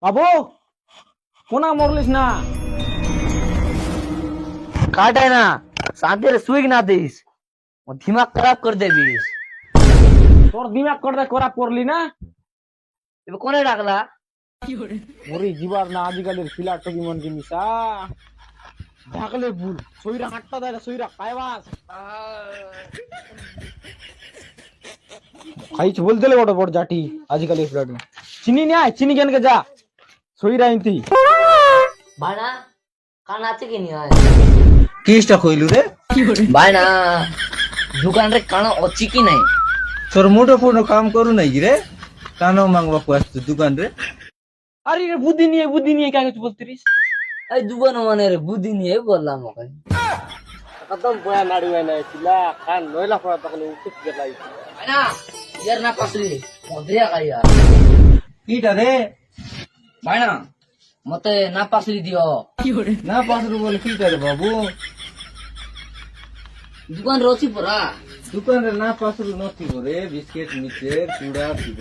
বাবু কোনা মরলিস না काटे ना शांति रे सुई ना दिस वो दिमाग खराब कर दे बीस তোর দিমাগ করতে করা পড়লি না ये कोने डाकला ওরে জিবার না আজিকালের ফিলার টকি মন জিনিসা ঢাকলে ভুল সইরা হাটটা দেয় সইরা পাইবাস খাইছ বলতে লে বড় বড় জাটি আজিকালের ফিলার চিনি নিয়ে আয় চিনি কেনকে যা সইরা ইনতি भाईना कान आते की नहीं आए কিসটা কইলু রে भाईना दुकान रे कान अच्छी की नहीं তোর মুঠো ফুটো কাম করু নাই রে কানো মাংবাকু আসতো দোকান রে আরে রে বুদ্ধি নিয়ে কাকে বলতিস এই দুবান মানে রে বুদ্ধি নিয়ে বললাম ওকে একদম বয়া নাড়ি হয় না ছিলা কান নইলা পড়া তখন উঠে গেলাই भाईना यार ना पासली मधुरिया का यार কিটা রে भाईना मते ना पासली दियो না পাসরু বলে কিটা রে বাবু दुकान रोची परा দোকান রে না পাসরু নথিব রে বিস্কিট মিক্সচার চুড়া দিব